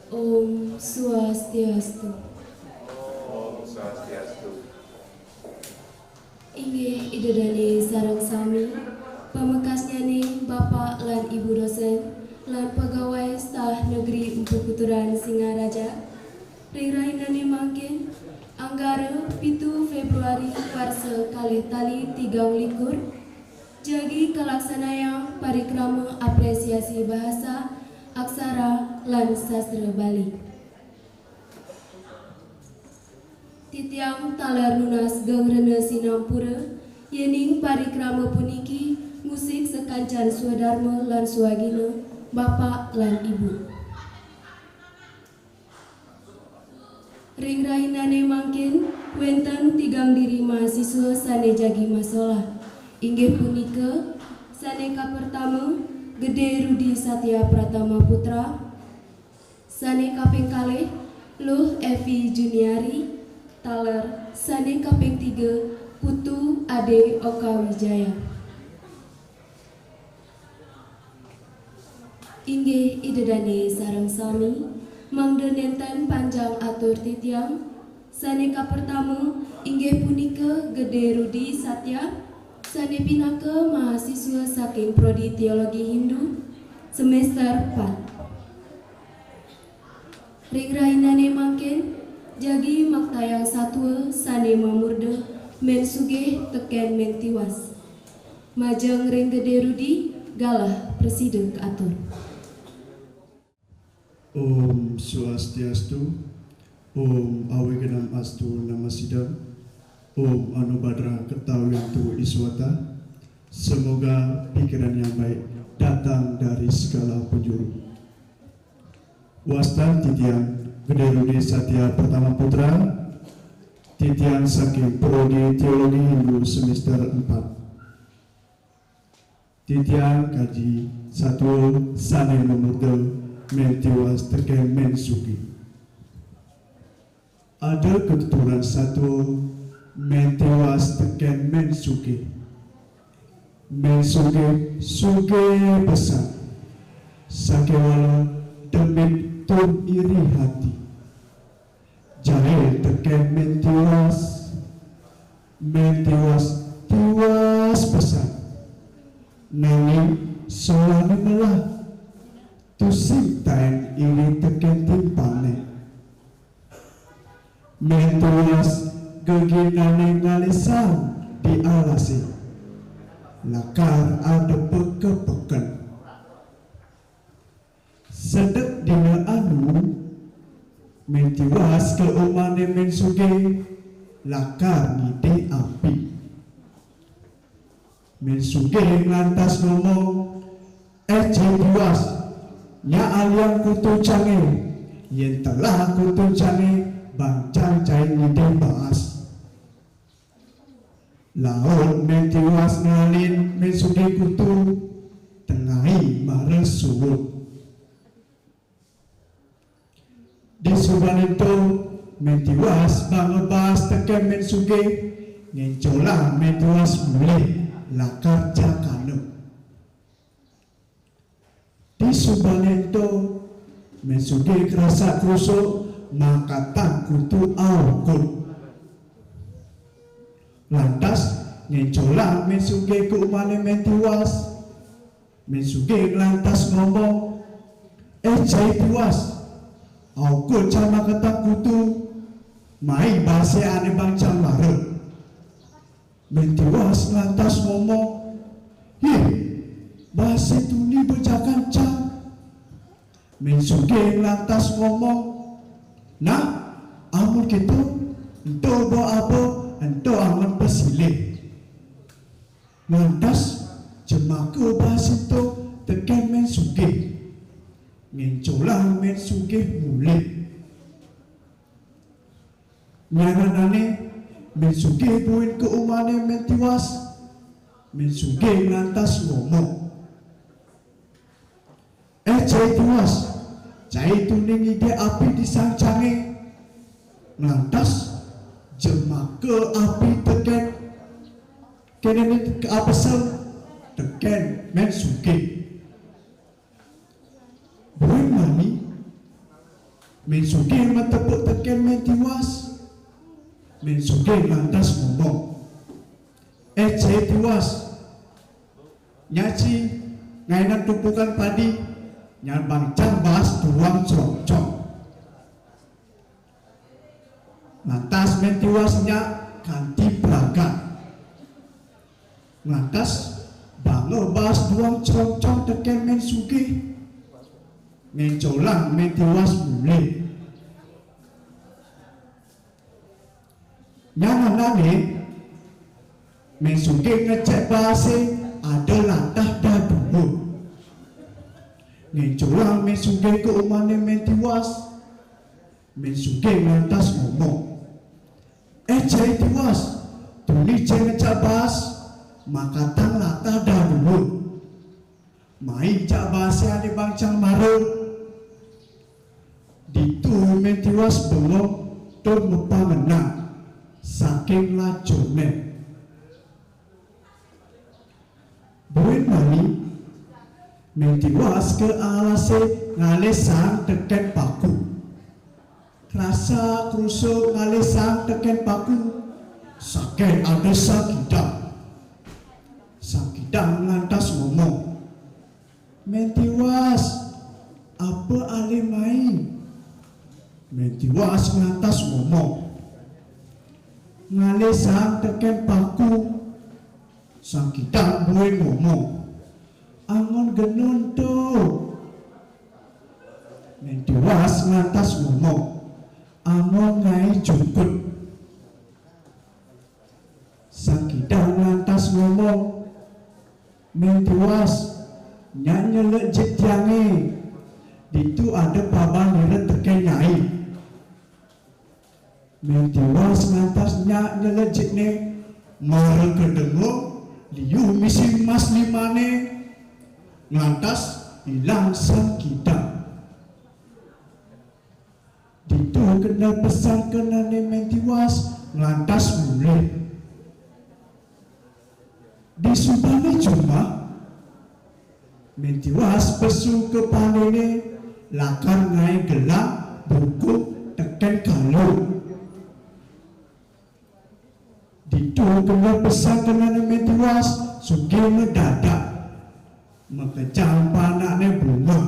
Om Swastiastu. Om Swastiastu. Inggih idedani sareng sami pamekasnya nih Bapak lan Ibu dosen lan pegawai staf negeri Empu Kuturan Singaraja. Ringrainane mangkin Anggara 7 Februari Parse kalih tali 23 jagi kalaksanaya parikrama apresiasi bahasa aksara lan sastra Bali. Titiang talar nunas gengrene sinampura yening parikrama puniki musik sekancan swadharma lan swagina Bapak lan Ibu. Ringrainane mangkin wenten tigang diri mahasiswa sane jagi masalah. Inggih punika saneka pertama Gede Rudi Satya Pratama Putra, sane kaping kalih Luh Evi Juniari, taler sane kaping 3 Putu Ade Oka Wijaya. Inggih idedane sareng sami mangda nenten panjang atur titiang. Saneka pertama inggih punika Gede Rudi Satya, sane pinaka mahasiswa saking Prodi Teologi Hindu semester 4. Ringrainane mangkin jagi maktayang satwa sane mamurda men sugih teken men tiwas. Majeng ring Gede Rudi galah presiden atur. Om Swastiastu. Om Awigenam Astu Namasidam. Om Anubadra Ketawiantu Iswata. Semoga pikiran yang baik datang dari segala penjuru. Wasta titian Gede Rudi Satya Pratama Putra, titian saking Prodi Teologi Hindu semester 4. Titian kaji satu sane memurda men tiwas teken men suki. Ada ketuturan satu men tiwas teken men suki. Men suki besar. Sakewala demi tun iri hati. Jahil teken men tiwas besar. Nanging solani melah tusing tain ini teken timpane. Mentuas geginane ngalisan di alasi. Lakar ada peke-peken. Sedek dina anu mentiwas ke umane mensuge lakar ngide api. Mensuge lantas ngomong diwas nya aliang kutu cange yen telah kutu cange bancang cai ngide bahas. Laut mentiwas ngalin mensuge kutu tengahi mares suwut. Di suban itu mentiwas bangebas teken mensuge ngencolah mentiwas mulih lakar jakanu. Di subalento mensuge kerasa kusuk maka tak kutu aukun. Lantas ngencolah mensuge ke umane mentiwas. Mensuge lantas ngomong cai puas aukun sama ketak kutu mai base ane bangcang mare. Mentiwas lantas ngomong bahasa tuni bejakan cang. Mensuge lantas ngomong nah amun gitu ento bo apa ento amun pesilih. Lantas jemaka bahasa itu teken mensuge ngencolah mensuge mulih. Nyananane mensuge buin ke umane mentiwas. Mensuge lantas ngomong cai tiwas cai tuning ide api disangcange. Lantas jemaka api teken kene ke apesel teken mensuge. Buin mani Men Sugih metepuk teken men tiwas. Men Sugih lantas ngomong, saya tiwas. Nyaci ngainan tumpukan padi, nyan bangcang bahas tuang cong-cong. Lantas men tiwasnya kanti peragat. Lantas bangga bahas tuang cong-cong teken men Sugih. Men colang men tiwas mulai. Nyaman nane men Sugih ngecek bahasa ada latah dah dulu. Men colang men Sugih ke umane men tiwas. Men Sugih lantas ngomong, cai tiwas, tuli cai ngecek bahas, maka tang latah dah dulu. Main cak bahasa ada bangcang marut. Ditu men tiwas belum tur mupa menang. Saking lacune buin mani men tiwas ke alase ngalesang teken paku. Rasa krusuk ngalesang teken paku. Saking ada sakidang. Sakidang lantas ngomong, men tiwas apa ale main? Men tiwas lantas ngomong, ngalesang teken paku. Sang kidang buin ngomong, angon genon to. Men tiwas lantas ngomong, angon ngai jukut. Sang kidang lantas ngomong, men tiwas nyanyi lejit tiangi. Ditu ada paban liret teken nyai. Men tiwas lantas nyanyi lejit ne marah kedengo. Liu misi mas limane lantas hilang sang kidang. Ditu kena pesan kena men tiwas lantas mulai. Di subane cuma men tiwas pesu ke panene lakar ngai gelap buku teken kalau. Ditu kena pesan kena men tiwas Sugih mendadak mengejam panaknya bunga.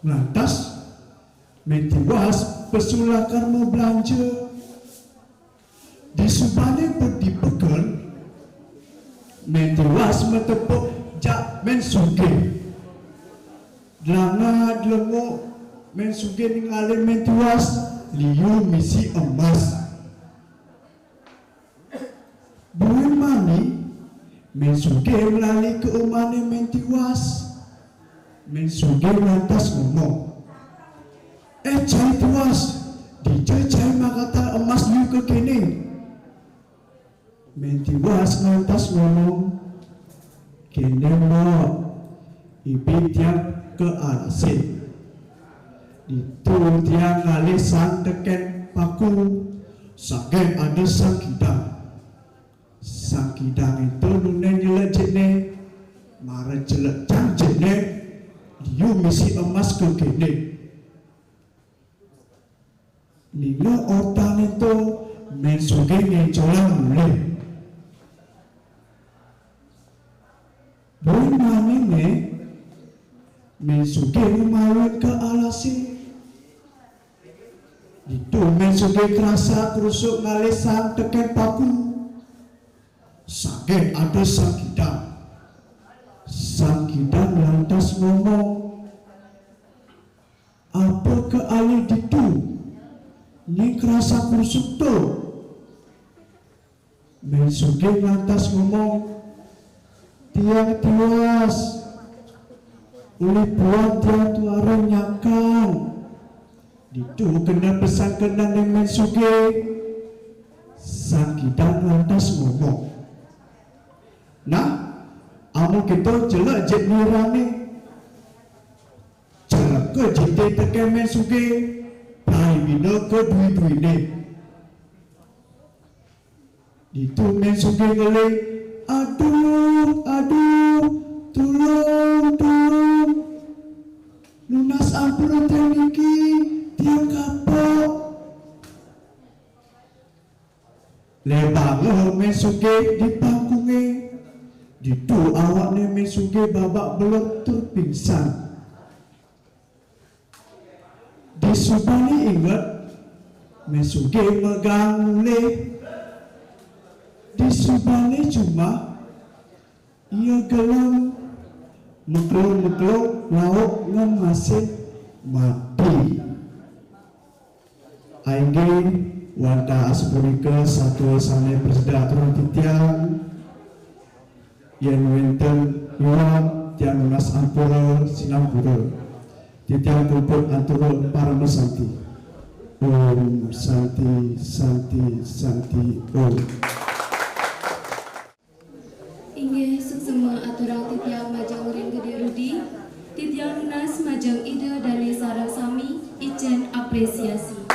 Lantas men tiwas pesulakar mau belanja. Di subane dipekel men tiwas metepuk jak men Sugih. Delanga delengo men Sugih ningali men tiwas liu misi emas. Buin mani men Sugih melalui ke umane men tiwas. Men Sugih lantas ngomong, cai tiwas dijecai makata emas liu ke kini. Men tiwas lantas ngomong, kene mo ibi tiang ke alase. Itu tiang ngalisan teken paku. Saking ada sang kidang. Sang kidang itu nune nyelejit ne marah jelek janjit ne liu misi emas ke kene. Nino otan itu men Sugih ngecolang mulai. Buin mani ne men Sugih mawin ke alasi. Itu men Sugih kerasa kerusuk ngalesang teken paku. Saking ada sang kidang. Sang kidang lantas ngomong, apa ke alih ditu? Ni kerasa kusuk tu. Men Sugih lantas ngomong, tiang tiwas uli buat tiang tuarang nyakang. Ditu kena pesan kena men Sugih. Sang kidang lantas ngomong, nah, amo kita jelek jet nirane. Jelek ke jite teken men Sugih, pai bina ke dui-duine. Itu men Sugih ngele, aduh, tolong, lunas ampun teniki. Lebang mesuge di pangkunge, ditu awakne mesuge babak belur tur pingsan. Disubani ingat mesuge megang le, disubani cuma ia gelam meklong lauk ngan masih mati. Aingge wanda aspurika satu sane persedaturan titiang yang wenten luang tiang lunas ampura sinampura titiang pulput anturul paramasanti. Om Santi Santi Santi Om. Inggih suksema aturang titiang majang urin gede Rudi, titiang lunas majang ide dane sarang sami ijen apresiasi.